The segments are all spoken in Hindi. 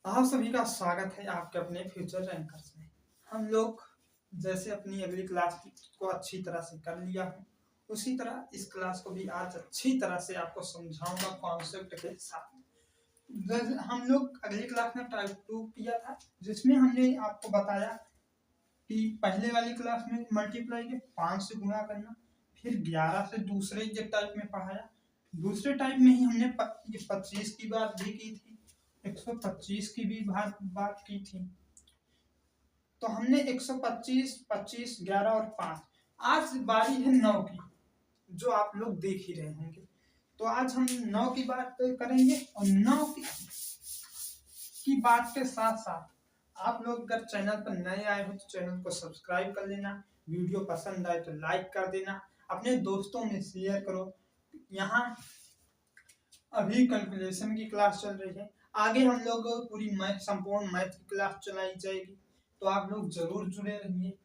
आप सभी का स्वागत है आपके अपने फ्यूचर रैंकर्स में। हम लोग जैसे अपनी अगली क्लास को अच्छी तरह से कर लिया हूँ, उसी तरह इस क्लास को भी आज अच्छी तरह से आपको समझाऊंगा कॉन्सेप्ट के साथ। जैसे हम लोग अगली क्लास में टाइप 2 किया था, जिसमें हमने आपको बताया कि पहले वाली क्लास में मल्टीप्लाई के 5 से गुणा करना, फिर 11 से दूसरे टाइप में पढ़ाया। दूसरे टाइप में ही हमने 25 की बात भी की थी, 125 की भी बात की थी। तो हमने 125, 25, 11 और 5। आज बारी है 9 की, जो आप लोग देख ही रहे होंगे। तो आज हम 9 की बात करेंगे और 9 की बात के साथ साथ आप लोग अगर चैनल पर नए आए हो तो चैनल को सब्सक्राइब कर लेना, वीडियो पसंद आए तो लाइक कर देना, अपने दोस्तों में शेयर करो। यहाँ अभी कैलकुलेशन की क्लास चल रही है, आगे हम लोग पूरी संपूर्ण मैथ की क्लास चलाई जाएगी, तो आप लोग जरूर जुड़े रहिए।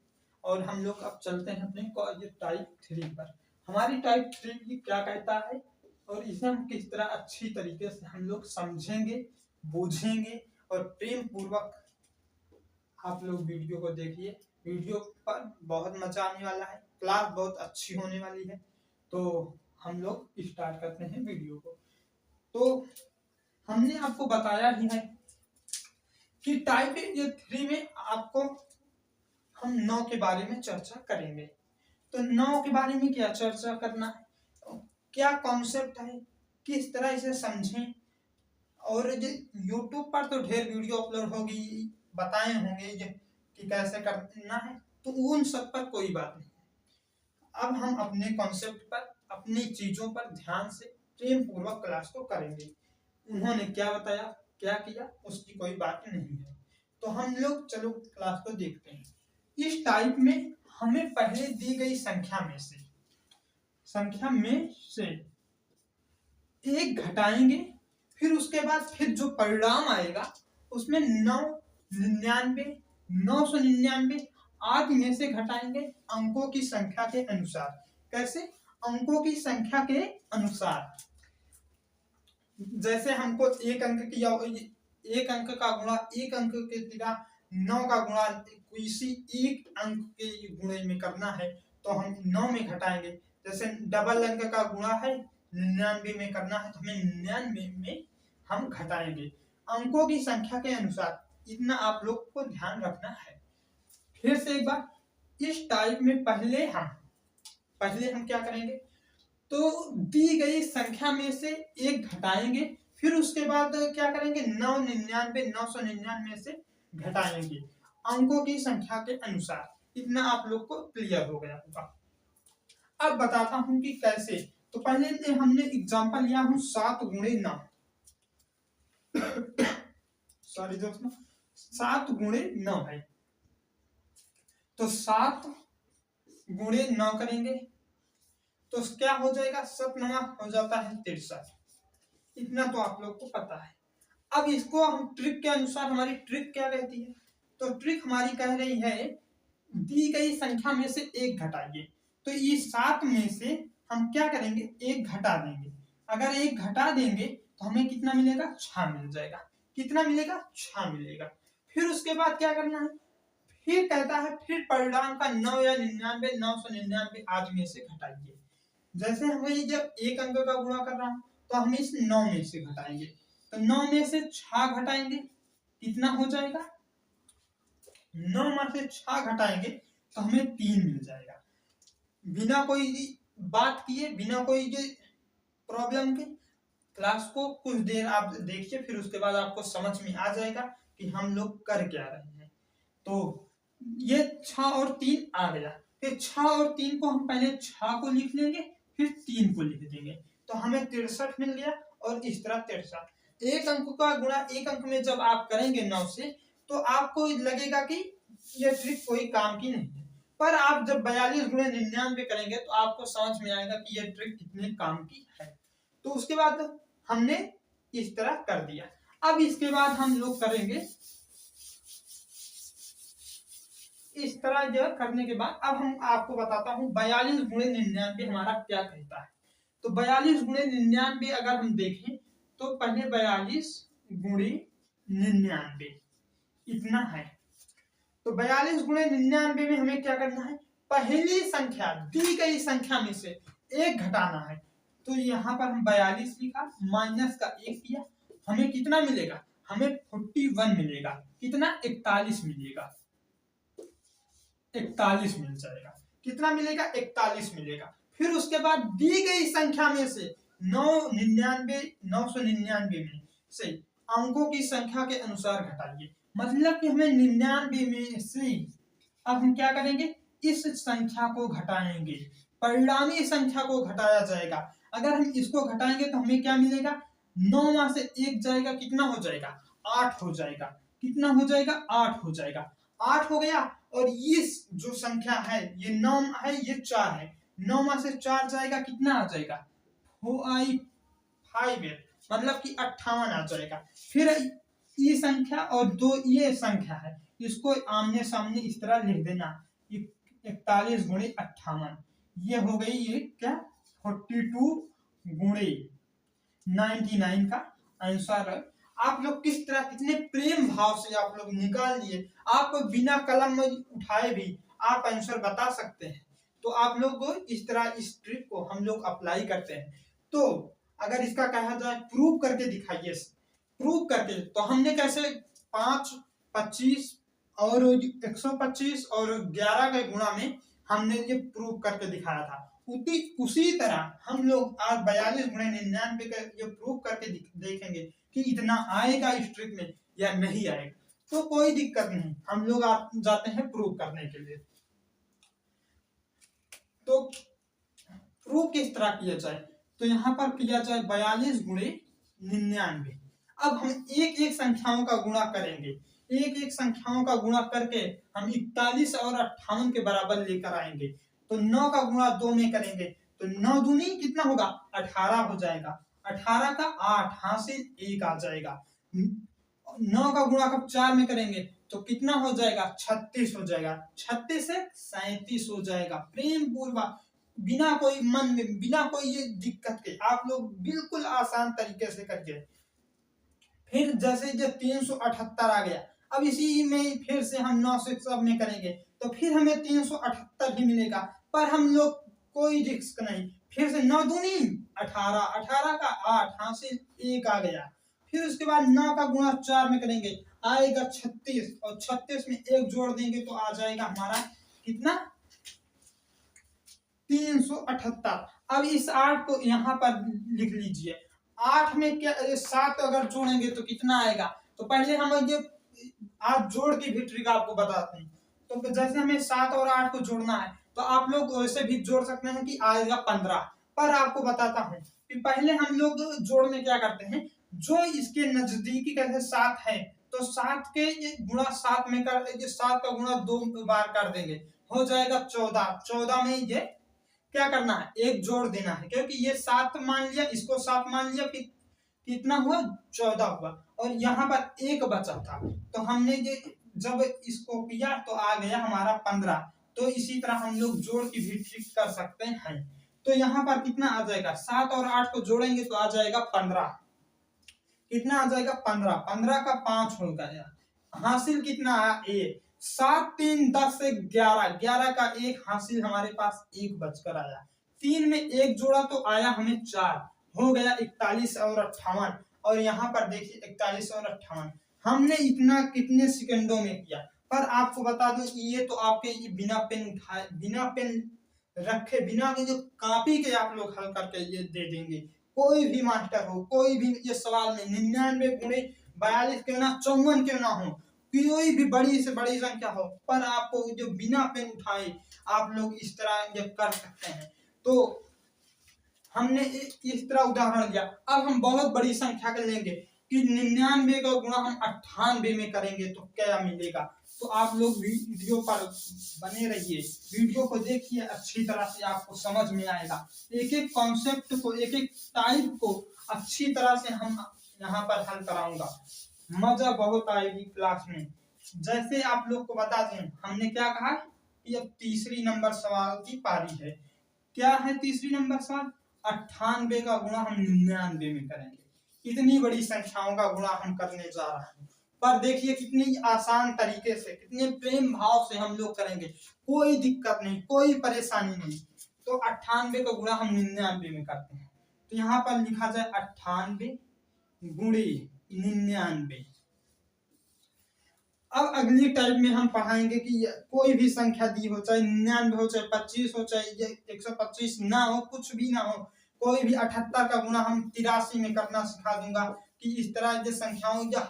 और हम लोग अब चलते हैं अपने टाइप 3 पर। हमारी टाइप 3 क्या कहता है और इसे हम किस तरह अच्छी तरीके से हम लोग समझेंगे, बूझेंगे और प्रेम पूर्वक आप लोग वीडियो को देखिए। वीडियो पर बहुत मजा आने वाला है, क्लास बहुत अच्छी होने वाली है। तो हम लोग स्टार्ट करते हैं वीडियो को। तो हमने आपको बताया ही है कि टाइप 3 में आपको हम 9 के बारे में चर्चा करेंगे। तो 9 के बारे में क्या चर्चा करना है, क्या कॉन्सेप्ट है, किस तरह इसे समझें। और यूट्यूब पर तो ढेर वीडियो अपलोड होगी, बताए होंगे कि कैसे करना है, तो उन सब पर कोई बात नहीं। अब हम अपने कॉन्सेप्ट पर, अपनी चीजों पर ध्यान से प्रेम पूर्वक क्लास को करेंगे। उन्होंने क्या बताया, क्या किया, उसकी कोई बात नहीं है। तो हम लोग चलो क्लास को देखते हैं। इस टाइप में हमें पहले दी गई संख्या में से एक घटाएंगे, फिर उसके बाद फिर जो परिणाम आएगा उसमें 999 आदि में से घटाएंगे अंकों की संख्या के अनुसार। कैसे? अंकों की संख्या के अनुसार। जैसे हमको एक अंक का गुणा एक अंक के दिया 9 का गुणा किसी एक अंक के गुणे में करना है, तो हम 9 में घटाएंगे। जैसे डबल अंक का गुणा है 99 में करना है, तो हमें 99 में हम घटाएंगे अंकों की संख्या के अनुसार। इतना आप लोग को ध्यान रखना है। फिर से एक बार, इस टाइप में पहले हम क्या करेंगे, तो दी गई संख्या में से एक घटाएंगे, फिर उसके बाद क्या करेंगे, 999 से घटाएंगे अंकों की संख्या के अनुसार। इतना आप लोग को क्लियर हो गया होगा। अब बताता हूं कि कैसे। तो पहले हमने एग्जांपल लिया हूं 7 गुणे 9। सॉरी दोस्तों, 7 गुणे 9 है, तो 7 गुणे 9 करेंगे तो क्या हो जाएगा, 7 9 हो जाता है 63। इतना तो आप लोग को पता है। अब इसको हम ट्रिक के अनुसार, हमारी ट्रिक क्या कहती है, तो ट्रिक हमारी कह रही है दी गई संख्या में से एक घटाइए। तो इस 7 में से हम क्या करेंगे, एक घटा देंगे। अगर एक घटा देंगे तो हमें कितना मिलेगा, 6 मिल जाएगा। कितना मिलेगा, 6 मिलेगा। फिर उसके बाद क्या करना है, फिर कहता है फिर परिणाम का 9 या 999 आदि में से घटाइए। जैसे हमें जब एक अंक का गुणा कर रहा हूं, तो हम इस 9 में से घटाएंगे, तो 9 में से 6 घटाएंगे, कितना हो जाएगा, 9 में से 6 घटाएंगे तो हमें 3 मिल जाएगा। बिना कोई बात किए, बिना कोई प्रॉब्लम के क्लास को कुछ देर आप देखिए, फिर उसके बाद आपको समझ में आ जाएगा कि हम लोग कर क्या रहे हैं। तो ये 6 और 3 आ गया। फिर 6 और 3 को हम पहले 6 को लिख लेंगे, फिर 3 को लिख देंगे, तो हमें 63 मिल गया। और इस तरह 63 एक अंक का गुणा एक अंक में जब आप करेंगे 9 से, तो आपको लगेगा कि यह ट्रिक कोई काम की नहीं है। पर आप जब 42 गुणे 99 करेंगे तो आपको समझ में आएगा कि यह ट्रिक कितने काम की है। तो उसके बाद हमने इस तरह कर दिया। अब इसके बाद हम लोग करेंगे इस तरह। जो करने के बाद अब हम आपको बताता हूं 42 गुणे 99 हमारा क्या कहता है। तो 42 गुणे 99 अगर हम देखें, तो पहले 42 गुणे 99, इतना है। तो 42 गुणे 99 में हमें क्या करना है, पहली संख्या दी गई संख्या में से एक घटाना है। तो यहाँ पर हम 42 लिखा, माइनस का 1 किया, हमें कितना मिलेगा, हमें 41 मिलेगा। कितना, 41 मिलेगा, 41 मिल जाएगा। कितना मिलेगा, 41 मिलेगा। फिर उसके बाद दी गई संख्या में से 999 में से अंकों की संख्या के अनुसार घटाइए। मतलब कि हमें 99 में से अब हम क्या करेंगे, इस संख्या को घटाएंगे, परिणामी संख्या को घटाया जाएगा। अगर हम इसको घटाएंगे तो हमें क्या मिलेगा, 9 में से 1 जाएगा, कितना हो जाएगा, 8 हो जाएगा। कितना हो जाएगा, 8 हो जाएगा। 8 हो गया। और इस जो संख्या है ये 9 है, ये 4 है, 9 में से 4 जाएगा, कितना आ जाएगा, 5, मतलब कि 58 आ जाएगा। फिर ये संख्या और दो ये संख्या है, इसको आमने सामने इस तरह लिख देना, 41 गुणे 58, ये हो गई ये क्या, 42 गुणे 99 का आंसर है। आप लोग किस तरह, कितने प्रेम भाव से आप लोग निकाल लिए। आप बिना कलम में उठाए भी आप आंसर बता सकते हैं। तो आप लोग इस तरह इस ट्रिक को हम लोग अप्लाई करते हैं। तो अगर इसका कहा जाए प्रूव करके दिखाइए, प्रूव करके, तो हमने कैसे 5, 25 और 125 और 11 के गुणा में हमने ये प्रूव करके दिखाया था। उसी तरह हम लोग आज 42 गुणे 99 का ये प्रूव करके देखेंगे कि इतना आएगा इस ट्रिक में या नहीं आएगा। तो कोई दिक्कत नहीं, हम लोग जाते हैं प्रूव करने के लिए। तो प्रूव किस तरह किया जाए, तो यहाँ पर किया जाए 42 गुणे 99। अब हम एक एक संख्याओं का गुणा करेंगे, एक एक संख्याओं का गुणा करके हम 41 और 58 के बराबर लेकर आएंगे। तो 9 का गुणा 2 में करेंगे तो 9 दूनी कितना होगा, 18 हो जाएगा। 18 का 8 हासिल 1 आ जाएगा। 9 का गुणा कब 4 में करेंगे तो कितना हो जाएगा, 36 हो जाएगा। 36 से 37 हो जाएगा। प्रेम पूर्वक, बिना कोई मन में, बिना कोई ये दिक्कत के आप लोग बिल्कुल आसान तरीके से करिए। फिर जैसे जो 378 आ गया, अब इसी में फिर से हम 9 से सब में करेंगे तो फिर हमें 378 ही मिलेगा। पर हम लोग कोई रिस्क नहीं, फिर से 9 दूनी 18, 18 का 8 हासिल 1 आ गया। फिर उसके बाद 9 का गुणा 4 में करेंगे, आएगा 36 और 36 में 1 जोड़ देंगे तो आ जाएगा हमारा कितना, 378। अब इस 8 को यहाँ पर लिख लीजिए। 8 में क्या 7 अगर जोड़ेंगे तो कितना आएगा, तो पहले हम ये आप जोड़ की भी ट्रिक आपको बताते हैं। तो जैसे हमें 7 और 8 को जोड़ना है तो आप लोग वैसे भी जोड़ सकते हैं कि आएगा 15। पर आपको बताता हूँ कि पहले हम लोग जोड़ में क्या करते हैं, जो इसके नजदीकी कैसे 7 है तो 7 के गुणा 7 में कर, 7 का गुणा 2 बार कर देंगे, हो जाएगा 14। 14 में ये क्या करना है, 1 जोड़ देना है, क्योंकि ये 7 मान लिया, इसको 7 मान लिया, फिर कितना हुआ, 14 हुआ। और यहाँ पर 1 बचा था तो हमने ये जब इसको किया तो आ गया हमारा 15। तो इसी तरह हम लोग जोड़ की भी ट्रिक कर सकते हैं। तो यहाँ पर कितना आ जाएगा, 7 और 8 को जोड़ेंगे तो आ जाएगा 15। कितना आ जाएगा, 15। 15 का 5 हो गया, हासिल कितना आया, 1। 7 3 10 से 11, 11 का 1 हासिल हमारे पास 1 बचकर आया। 3 में 1 जोड़ा तो आया हमें 4, हो गया 41 और 58। और यहाँ पर देखिए 41 और 58 हमने इतना कितने सेकंडों में किया। पर आपको बता दूं ये तो आपके ये बिना पेन उठाए, बिना पेन रखे, बिना जो कॉपी के आप लोग हल करके ये दे देंगे। कोई भी मास्टर हो, कोई भी ये सवाल में 99 गुणे 42 क्यों ना 54 क्यों ना हो, कोई भी बड़ी से बड़ी संख्या हो, पर आपको जो बिना पेन उठाए आप लोग इस तरह ये कर सकते हैं। तो हमने इस तरह उदाहरण दिया। अब हम बहुत बड़ी संख्या के लेंगे कि 99 का गुणा हम 98 में करेंगे तो क्या मिलेगा। तो आप लोग वीडियो पर बने रहिए, वीडियो को देखिए, अच्छी तरह से आपको समझ में आएगा। एक एक कॉन्सेप्ट को, एक एक टाइप को अच्छी तरह से हम यहाँ पर हल कराऊंगा, मजा बहुत आएगी क्लास में। जैसे आप लोग को बता दें, हमने क्या कहा कि अब तीसरी नंबर सवाल की पारी है। क्या है तीसरी नंबर सवाल, 98 का गुणा हम 99 में करेंगे। इतनी बड़ी संख्याओं का गुणा हम करने जा रहे हैं। पर देखिए कितनी आसान तरीके से, कितने प्रेम भाव से हम लोग करेंगे, कोई दिक्कत नहीं, कोई परेशानी नहीं। तो 98 का गुणा हम 99 में करते हैं, तो यहाँ पर लिखा जाए 98 गुणे 99। अब अगली टाइप में हम पढ़ाएंगे कि कोई भी संख्या दी हो, चाहे 99 हो, चाहे 25 हो, चाहे 125 ना हो, कुछ भी ना हो, कोई भी 78 का गुणा हम 83 में करना सिखा दूंगा कि इस तरह की संख्याओं या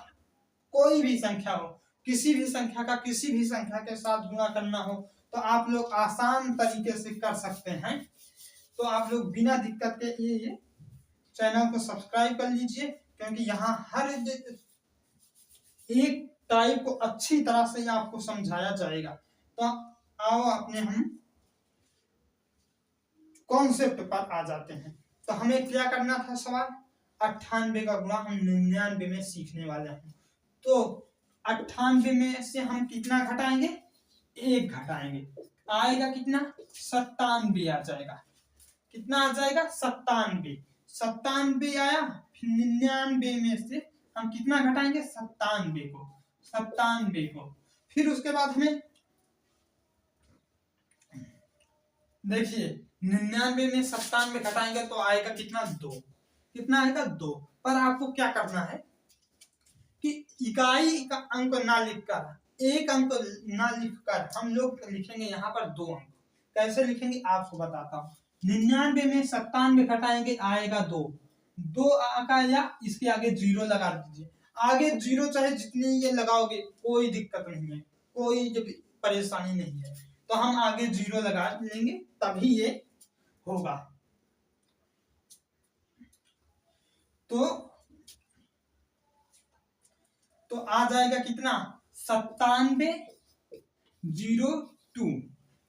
कोई भी संख्या हो, किसी भी संख्या का किसी भी संख्या के साथ गुणा करना हो तो आप लोग आसान तरीके से कर सकते हैं। तो आप लोग बिना दिक्कत के ये चैनल को सब्सक्राइब कर लीजिए, क्योंकि यहाँ हर एक टाइप को अच्छी तरह से आपको समझाया जाएगा। तो आओ अपने हम कॉन्सेप्ट पर आ जाते हैं। तो हमें क्या करना था सवाल, 98 का गुणा हम 99 में सीखने वाले हैं। तो 98 में से हम कितना घटाएंगे, 1 घटाएंगे, आएगा कितना, 97 आ जाएगा। कितना आ जाएगा, 97। 97 आया, फिर 99 में से हम कितना घटाएंगे, 97 को। फिर उसके बाद हमें देखिए 99 में 97 घटाएंगे तो आएगा कितना, 2। कितना आएगा, 2। पर आपको क्या करना है कि इकाई का अंक ना लिखकर, एक अंक ना लिखकर हम लोग लिखेंगे यहाँ पर 2 अंक। कैसे लिखेंगे आपको बताता हूँ। 99 में 97 घटाएंगे आएगा 2। 2 आया, इसके आगे 0 लगा दीजिए। आगे 0 चाहे जितने ये लगाओगे कोई दिक्कत नहीं है, कोई परेशानी नहीं है। तो हम आगे 0 लगा लेंगे तभी ये होगा। तो आ जाएगा कितना, 9702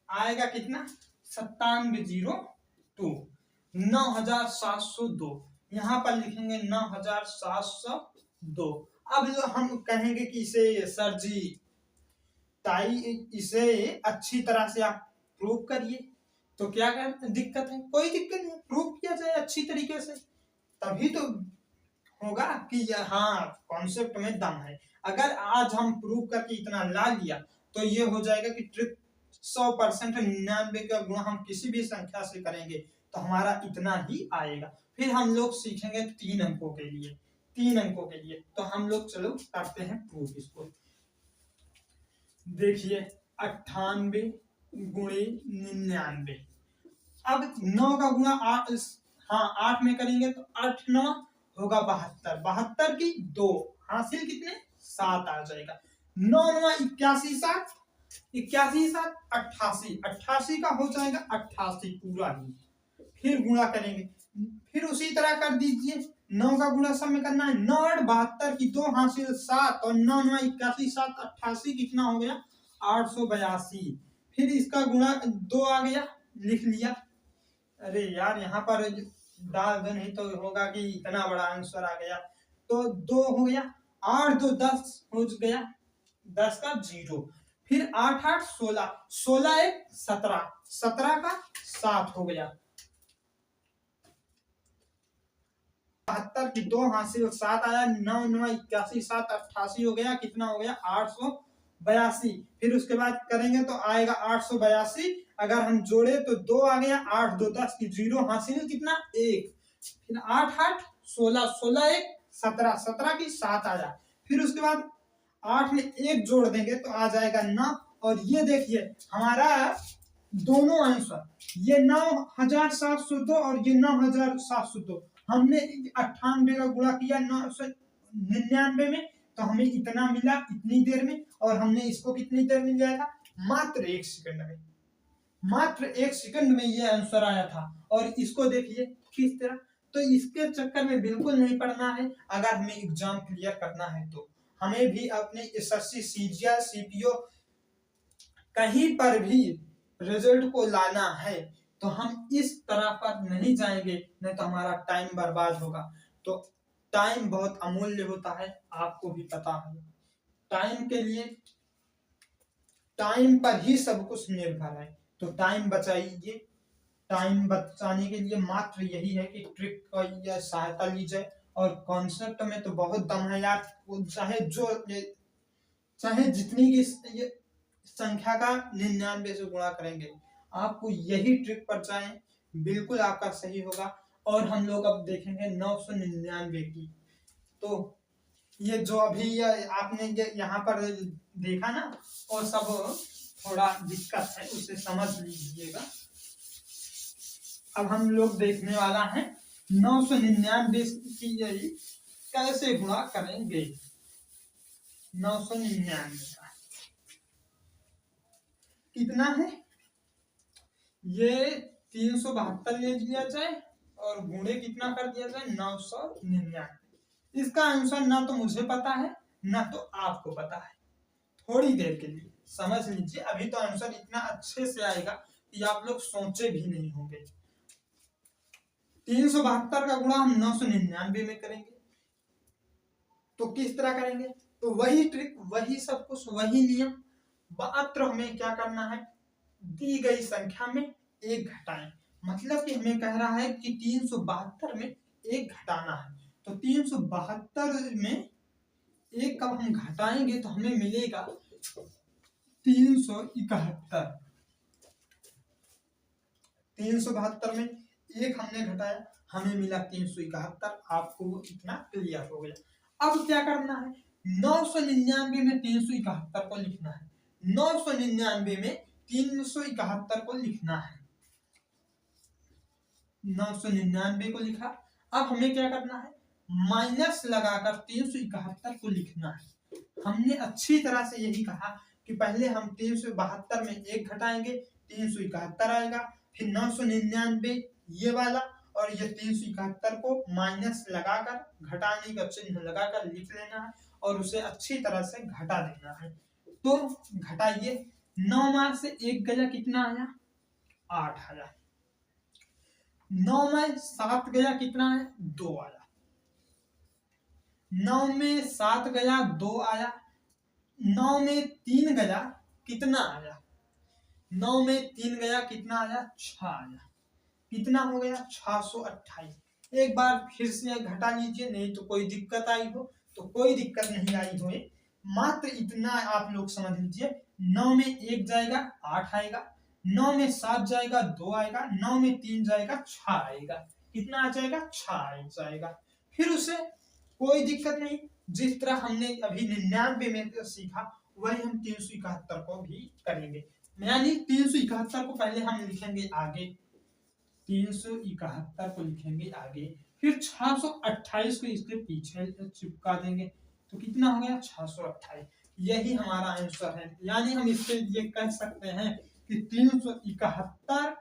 आएगा कितना, 9702, 9702 यहाँ पर लिखेंगे 9702। अब जो हम कहेंगे कि इसे सर जी इसे अच्छी तरह से आप प्रूव करिए, तो क्या दिक्कत है, कोई दिक्कत नहीं, प्रूव किया जाए अच्छी तरीके से, तभी तो होगा कि हाँ कॉन्सेप्ट में दम है। अगर आज हम प्रूव करके इतना ला लिया तो ये हो जाएगा कि ट्रिक 100% 99 का गुणा हम किसी भी संख्या से करेंगे तो हमारा इतना ही आएगा। फिर हम लोग सीखेंगे 3 अंकों के लिए, 3 अंकों के लिए। तो हम लोग चलो करते हैं प्रूफ इसको। देखिए 98 गुणे 99। अब 9 का गुणा 8, हाँ 8 में करेंगे तो 8 9 होगा 72। 72 की 2 हासिल कितने, 7 आ जाएगा। 9 9 81 7, 81 7 88, 88 का हो जाएगा 88 पूरा ही। फिर गुणा करेंगे, फिर उसी तरह कर दीजिए। 9 का गुणा सब में करना है, 9 8 72 की 2 हासिल 7 और 9 9 81 7 88 कितना हो गया, 882। फिर इसका गुणा 2 आ गया, लिख लिया। अरे यार यहाँ पर डाल दो नहीं तो होगा कि इतना बड़ा आंसर आ गया। तो 2 हो गया, 8 2 10 हो गया, 10 का 0। फिर 8 8 16, 16 1 17, 17 का 7 हो गया। 72 की 2 हासिल 7 आया, 9 9 81 7 88 हो गया, कितना हो गया, 882। फिर उसके बाद करेंगे तो आएगा 882। अगर हम जोड़े तो 2 आ गया, 8 2 10 की 0 हासिल कितना, 1। फिर 8 8 16, 16 1 17, 17 की 7 आया। फिर उसके बाद 8 में 1 जोड़ देंगे तो आ जाएगा 9। और ये देखिए हमारा दोनों आंसर, ये 9702 और ये 9702, हमने 98 का गुणा किया 999 में तो हमें इतना मिला इतनी देर में, और हमने इसको कितनी देर में लिया था, मात्र 1 सेकंड में। मात्र 1 सेकंड में ये आंसर आया था। और इसको देखिए किस तरह, तो इसके चक्कर में बिल्कुल नहीं पड़ना है। अगर हमें एग्जाम क्लियर करना है तो हमें भी अपने एसएससी सीजीएल सीपीओ कहीं पर भी रिजल्ट को लाना है तो हम इस तरह पर नहीं जाएंगे, नहीं तो हमारा टाइम बर्बाद होगा। तो टाइम बहुत अमूल्य होता है, आपको भी पता है। टाइम के लिए, टाइम पर ही सब कुछ निर्भर है। तो टाइम बचाइए। टाइम बचाने के लिए मात्र यही है कि ट्रिक का सहायता ली जाए और कॉन्सेप्ट में तो बहुत दम है यार। वो चाहे जितनी की ये संख्या का 99 से गुणा करेंगे, आपको यही ट्रिक पर जाएं, बिल्कुल आपका सही होगा। और हम लोग अब देखेंगे 999 की। तो ये जो अभी आपने ये यहाँ पर देखा ना, और सब थोड़ा दिक्कत है, उसे समझ लीजिएगा। अब हम लोग देखने वाला है 999 की यही कैसे गुणा करेंगे। 999 का कितना है, ये 372 ले लिया जाए और गुणे कितना कर दिया जाए 999। इसका आंसर ना तो मुझे पता है ना तो आपको पता है। थोड़ी देर के लिए समझ लीजिए, अभी तो आंसर इतना अच्छे से आएगा कि आप लोग सोचे भी नहीं होंगे। 372 का गुणा हम 999 में करेंगे, तो किस तरह करेंगे, तो वही ट्रिक, वही सब कुछ, वही नियम। मात्र हमें क्या करना है, दी गई संख्या में एक घटाएं। मतलब कि हमें कह रहा है कि 372 में एक घटाना है, तो 372 में एक कब हम घटाएंगे तो हमें मिलेगा 371। 372 में एक हमने घटाया, हमें मिला 371। आपको इतना क्लियर हो गया। अब क्या करना है, 999 में 371 को लिखना है। 999 में 371 को लिखना है। 999 को लिखा। अब हमें क्या करना है, माइनस लगाकर 371 को लिखना है। हमने अच्छी तरह से यही कहा कि पहले हम 372 में एक घटाएंगे, 371 आएगा, फिर 999 ये वाला, और ये 371 को माइनस लगाकर, घटाने का चिन्ह लगाकर लिख लेना है और उसे अच्छी तरह से घटा देना है। तो घटाइए, 9 में से 1 गया कितना आया, 8 आया। 9 में 7 गया कितना है, 2 आया। 9 में 7 गया 2 आया। 9 में 3 गया कितना आया, 9 में 3 गया कितना आया, 6 आया। कितना हो गया, 628। एक बार फिर से घटा लीजिए, नहीं तो कोई दिक्कत आई हो, तो कोई दिक्कत नहीं आई हो, मात्र इतना आप लोग समझ लीजिए। 9 में 1 जाएगा 8 आएगा, 9 में 7 जाएगा 2 आएगा, 9 में 3 जाएगा 6 आएगा। कितना आ जाएगा, 6 आ जाएगा। फिर उसे कोई दिक्कत नहीं, जिस तरह हमने अभी 99 में सीखा वही हम 371 को भी करेंगे। यानी 371 को पहले हम लिखेंगे आगे, 371 को लिखेंगे आगे, फिर 628 को इसके पीछे चिपका देंगे, तो कितना हो गया, 628। यही हमारा आंसर है। यानी हम इसके लिए कह सकते हैं कि 371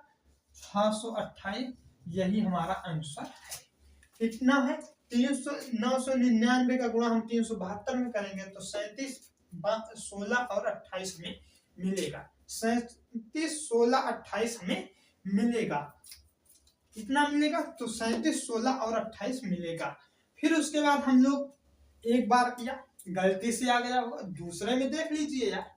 628 यही हमारा आंसर है। कितना है, 999 का गुणा हम 372 में करेंगे तो 37, 16 और 28 में मिलेगा। 37, 16, 28 में मिलेगा। कितना मिलेगा, तो 37, 16 और 28 मिलेगा। फिर उसके बाद हम लोग एक बार किया, गलती से आ गया होगा, दूसरे में देख लीजिए यार,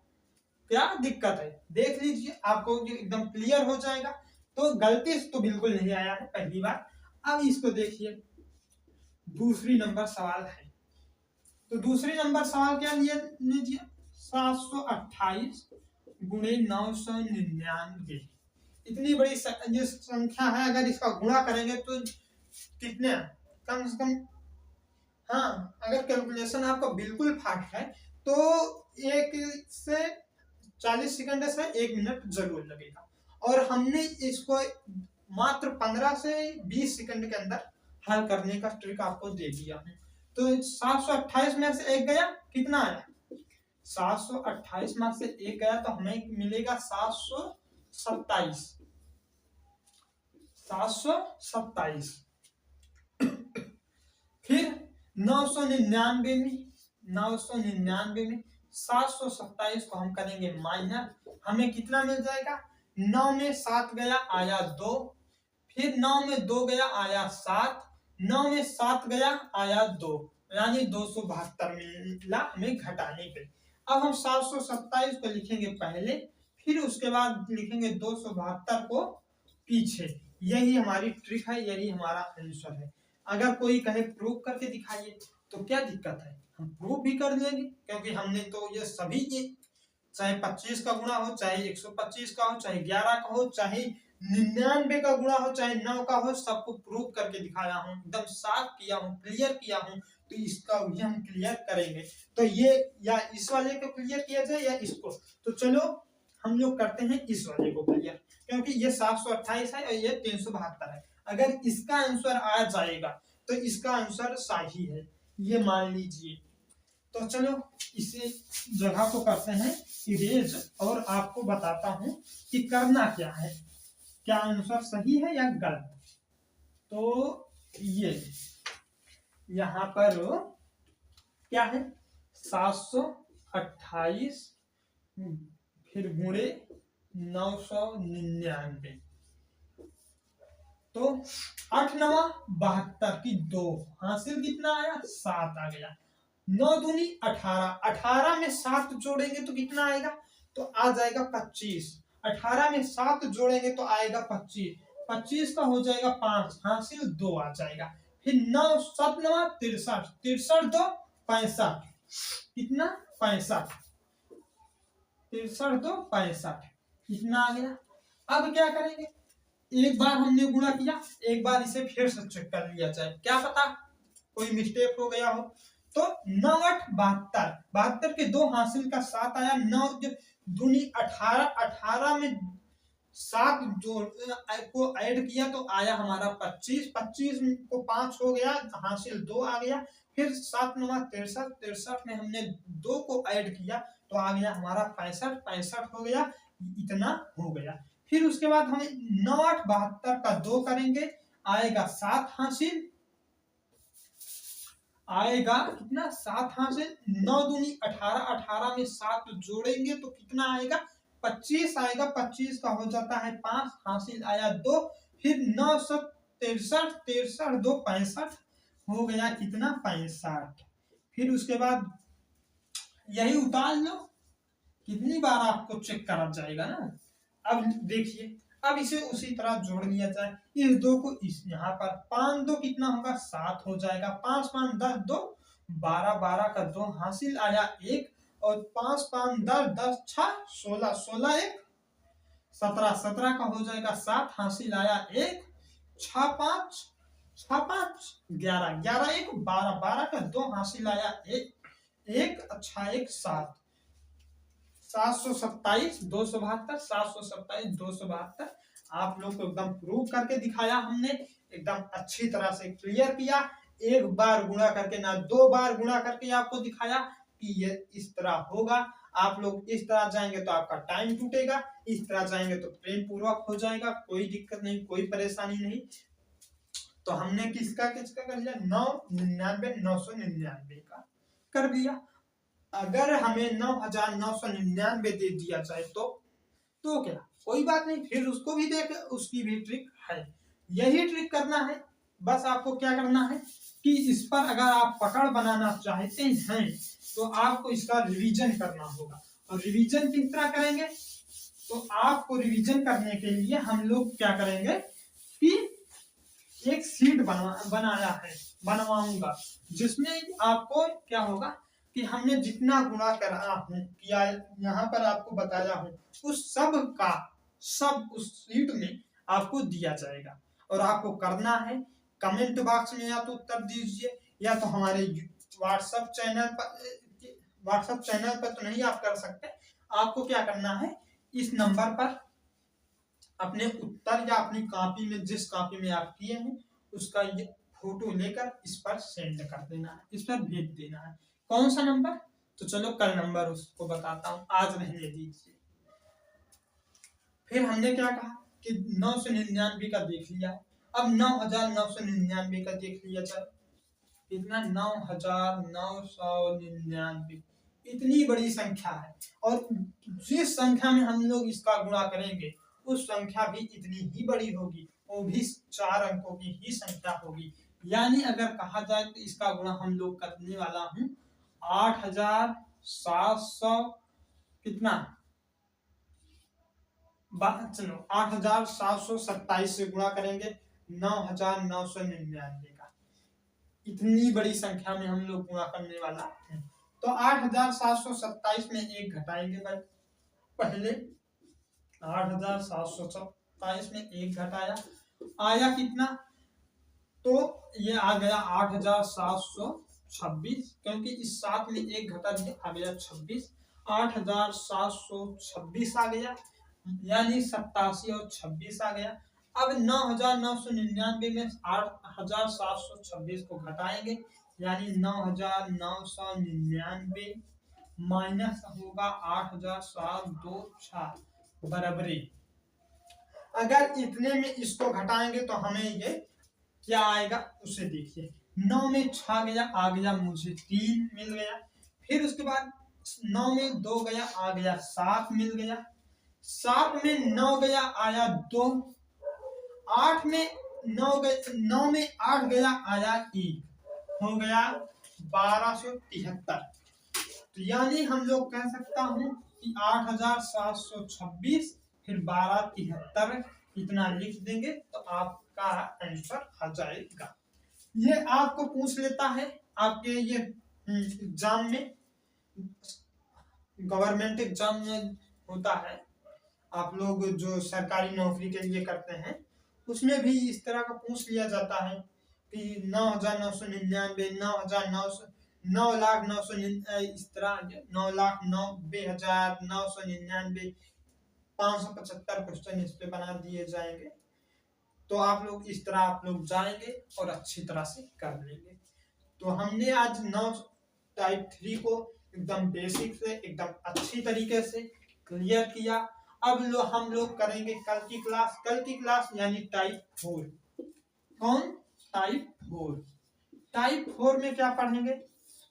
क्या दिक्कत है, देख लीजिए, आपको एकदम क्लियर हो जाएगा। तो गलती से तो बिल्कुल नहीं आया है पहली बार। अब इसको देखिए, दूसरी नंबर सवाल है, तो दूसरी नंबर सवाल क्या लीजिए, 728 गुणे 999। इतनी बड़ी जो संख्या है, अगर इसका गुणा करेंगे तो कितने, कम से कम, हाँ, अगर कैलकुलेशन आपका बिल्कुल फास्ट है तो 1 से 40 सेकंड से 1 मिनट जरूर लगेगा। और हमने इसको मात्र 15 से 20 सेकंड के अंदर हल करने का ट्रिक आपको दे दिया है। तो 728 में से 1 गया कितना आया, 728 में से 1 गया तो हमें मिलेगा 727। 727। फिर 999 में 727 को हम करेंगे माइनस, हमें कितना मिल जाएगा, 9 में 7 गया आया 2, फिर 9 में 2 गया आया 7, 9 में 7 गया आया 2, यानी 272 मिला हमें घटाने के। अब हम 727 को लिखेंगे पहले, फिर उसके बाद लिखेंगे 272 को पीछे। यही हमारी ट्रिक है, यही हमारा आंसर है। अगर कोई कहे प्रूव करके दिखाइए तो क्या दिक्कत है, हम प्रूव भी कर लेंगे, क्योंकि हमने तो ये सभी ये चाहे 25 का गुणा हो, चाहे 125 का हो, चाहे 11 का हो, चाहे 99 का गुणा हो, चाहे 9 का हो, सबको प्रूव करके दिखाया हूँ, एकदम साफ किया हूँ, क्लियर किया हूँ। तो इसका भी हम क्लियर करेंगे। तो ये या इस वाले को क्लियर किया जाए या इसको, तो चलो हम लोग करते हैं इस वाले को क्लियर, क्योंकि ये 728 है और ये 372 है। अगर इसका आंसर आ जाएगा तो इसका आंसर सही है, ये मान लीजिए। तो चलो इसे जगह को करते हैं इरेज, और आपको बताता हूं कि करना क्या है, क्या आंसर सही है या गलत। तो ये यहाँ पर क्या है 728 फिर गुणे 999, तो 8 9 72 की 2 हासिल कितना आया 7 आ गया। 9 दूनी 18, 18 में 7 जोड़ेंगे तो कितना आएगा, तो आ जाएगा 25। 18 में 7 जोड़ेंगे तो आएगा 25, 25 का हो जाएगा 5, हासिल 2 आ जाएगा। फिर 9 7 9 63, 63 2 65, कितना 65, 63 2 65, कितना आ गया। अब क्या करेंगे, एक बार हमने गुणा किया, एक बार इसे फिर से चेक कर लिया जाए, क्या पता कोई मिस्टेक हो गया हो। तो 9 8 72, 72 के 2 हासिल का 7 आया। 9 दूनी 18, 18 में 7 जोड़ को ऐड किया तो आया हमारा 25, 25 को 5 हो गया, हासिल 2 आ गया। फिर 7 9 63, 63 में हमने 2 को ऐड किया तो आ गया हमारा 65, 65 हो गया, इतना हो गया। फिर उसके बाद हमें 9 8 72 का 2 करेंगे, आएगा 7 हासिल, आएगा कितना 7 हासिल। 9 दूनी 18, 18 में 7 जोड़ेंगे तो कितना आएगा 25 आएगा, 25 का हो जाता है 5, हासिल आया 2। फिर 9 63, 63 2 65 हो गया, कितना 65। फिर उसके बाद यही उतार लो, कितनी बार आपको चेक करा जाएगा ना। अब देखिए, अब इसे उसी तरह जोड़ लिया जाए, इस 2 को इस यहाँ पर 5 2 कितना होगा 7 हो जाएगा, 5 5 10 2 12, 12 का 2 हासिल आया 1, और 5 5 10 10 6 16, 16 1 17, 17 का हो जाएगा 7, हासिल आया 1, 6 5 6 5 11, 11 1 12, 12 का 2 हासिल आया 1 1 अच्छा 1 7, 727 272, 727 272। आप लोग को एकदम प्रूव करके दिखाया हमने, एकदम अच्छी तरह से क्लियर किया। एक बार गुणा करके ना 2 बार गुणा करके आपको दिखाया कि ये इस तरह होगा। आप लोग इस तरह जाएंगे तो आपका टाइम टूटेगा, इस तरह जाएंगे तो प्रेम पूर्वक हो जाएगा, कोई दिक्कत नहीं, कोई परेशानी नहीं। तो हमने किसका किसका कर लिया 999 999 का कर दिया। अगर हमें 9999 दे दिया जाए तो क्या, कोई बात नहीं, फिर उसको भी देख, उसकी भी ट्रिक है, यही ट्रिक करना है। बस आपको क्या करना है कि इस पर अगर आप पकड़ बनाना चाहते हैं तो आपको इसका रिवीजन करना होगा। और रिवीजन किस तरह करेंगे, तो आपको रिवीजन करने के लिए हम लोग क्या करेंगे कि एक सीट बनाया है, बनवाऊंगा, जिसमें आपको क्या होगा कि हमने जितना गुणा करा हूं किया, यहाँ पर आपको बताया हूं, उस सब का सब उस सीट में आपको दिया जाएगा। और आपको करना है कमेंट बॉक्स में या तो उत्तर दीजिए, या तो हमारे व्हाट्सएप चैनल पर तो नहीं आप कर सकते। आपको क्या करना है, इस नंबर पर अपने उत्तर या अपनी कॉपी में, जिस कॉपी में आप किए हैं उसका ये फोटो लेकर इस पर सेंड कर देना है, इस पर भेज देना है। कौन सा नंबर, तो चलो कल नंबर उसको बताता हूँ, आज रहने दीजिए। फिर हमने क्या कहा कि 999 का देख लिया, अब 9999 का देख लिया जाए, कितना 9999, इतनी बड़ी संख्या है, और जिस संख्या में हम लोग इसका गुणा करेंगे उस संख्या भी इतनी ही बड़ी होगी, वो भी 4 अंकों की ही संख्या होगी। यानी अगर कहा जाए तो इसका गुणा हम लोग करने वाला हूं 8700 कितना, चलो 8727 से गुणा करेंगे 9999 का। इतनी बड़ी संख्या में हम लोग गुणा करने वाला है। तो 8727 में एक घटाएंगे भाई। पहले 8727 में एक घटाया, आया कितना? तो ये आ गया 8726, क्योंकि इस 7 में एक घटा दिया, आ गया 26। 8726 आ गया, यानी 87 और 26 आ गया। अब 9999 में 8726 को घटाएंगे, यानी 9999 माइनस होगा 8726 बराबरी। अगर इतने में इसको घटाएंगे तो हमें ये क्या आएगा उसे देखिए। 9 में 6 गया, आ गया मुझे 3 मिल गया। फिर उसके बाद 9 में 2 गया, आ गया 7 मिल गया। 7 में 9 गया, आया 2। 8 में 9 गया, 9 में 8 गया, आया 1, हो गया 1273। तो यानी हम लोग कह सकता हूं कि 8726 फिर 1273 इतना लिख देंगे तो आपका आंसर आ जाएगा। ये आपको पूछ लेता है आपके ये एग्जाम में, गवर्नमेंट एग्जाम में होता है, आप लोग जो सरकारी नौकरी के लिए करते हैं उसमें भी इस तरह का पूछ लिया जाता है कि 9999, 9,09,999, इस तरह 9,90,999, 575 क्वेश्चन इस पे बना दिए जाएंगे। तो आप लोग इस तरह आप लोग जाएंगे और अच्छी तरह से कर लेंगे। तो हमने आज 9 टाइप 3 को एकदम बेसिक से एकदम अच्छी तरीके से क्लियर किया। अब हम लोग करेंगे कल की क्लास यानी टाइप 4। कौन? टाइप 4। टाइप 4 में क्या पढ़ेंगे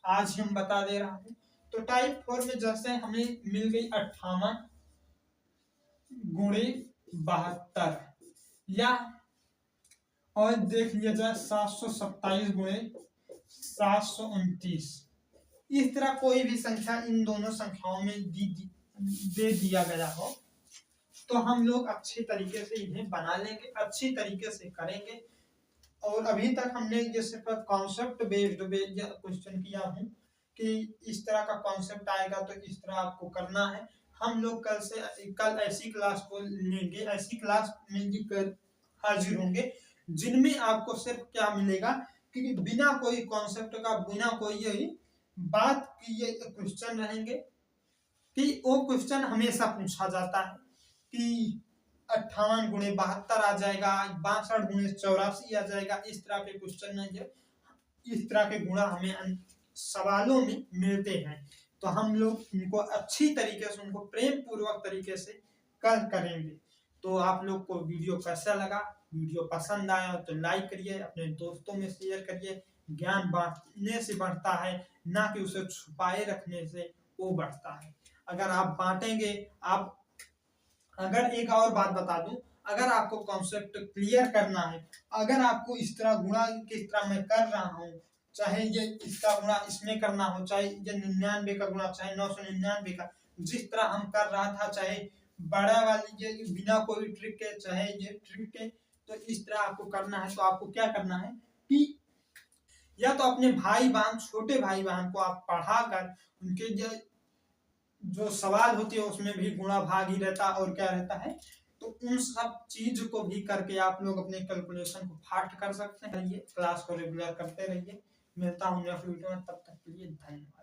आज हम बता दे रहा हूं। तो टाइप 4 में जैसे हमें मिल गई 58 गुणे 72, या और देख लिया जाए 727 गुणे 729, इस तरह कोई भी संख्या इन दोनों संख्याओं में दे दिया गया हो तो हम लोग अच्छे तरीके से इन्हें बना लेंगे, अच्छी तरीके से करेंगे। और अभी तक हमने ये सिर्फ कॉन्सेप्ट बेस्ड क्वेश्चन किया हूँ कि इस तरह का कॉन्सेप्ट आएगा तो इस तरह आपको करना है। हम लोग कल ऐसी क्लास को लेंगे, ऐसी क्लास में कर हाजिर होंगे जिनमें आपको सिर्फ क्या मिलेगा कि बिना कोई कॉन्सेप्ट का, बिना कोई बात की ये क्वेश्चन रहेंगे कि वो क्वेश्चन हमेशा पूछा जाता है कि 58 गुणे 72 आ जाएगा, 62 गुणे 84 आ जाएगा। इस तरह के क्वेश्चन है, इस तरह के गुणा हमें सवालों में मिलते हैं। तो हम लोग इनको अच्छी तरीके से, उनको प्रेम पूर्वक तरीके से करेंगे। तो आप लोग को वीडियो कैसा लगा? वीडियो पसंद आया तो लाइक करिए, अपने दोस्तों में शेयर करिए। ज्ञान बांटने से बढ़ता है, ना कि उसे छुपाए रखने से वो बढ़ता है। अगर आप बांटेंगे, आप अगर एक और बात बता दूं, अगर आपको कॉन्सेप्ट क्लियर करना है, अगर आपको इस तरह गुणा किस तरह मैं कर रहा हूं, चाहे ये इसका गुणा इसमें करना हो, चाहे ये 99 का गुणा, चाहे 999 का, जिस तरह हम कर रहा था, चाहे बड़ा वाली ये बिना कोई ट्रिक के, चाहे ये ट्रिक के, तो इस तरह आपको करना है। तो आपको क्या करना है कि या तो अपने भाई बहन, छोटे भाई बहन को आप पढ़ाकर उनके जो सवाल होती है उसमें भी गुणा भाग ही रहता और क्या रहता है, तो उन सब चीज को भी करके आप लोग अपने कैलकुलेशन को फास्ट कर सकते हैं। क्लास को रेगुलर करते रहिए। मिलता हूँ नेक्स्ट वीडियो में, तब तक के लिए धन्यवाद।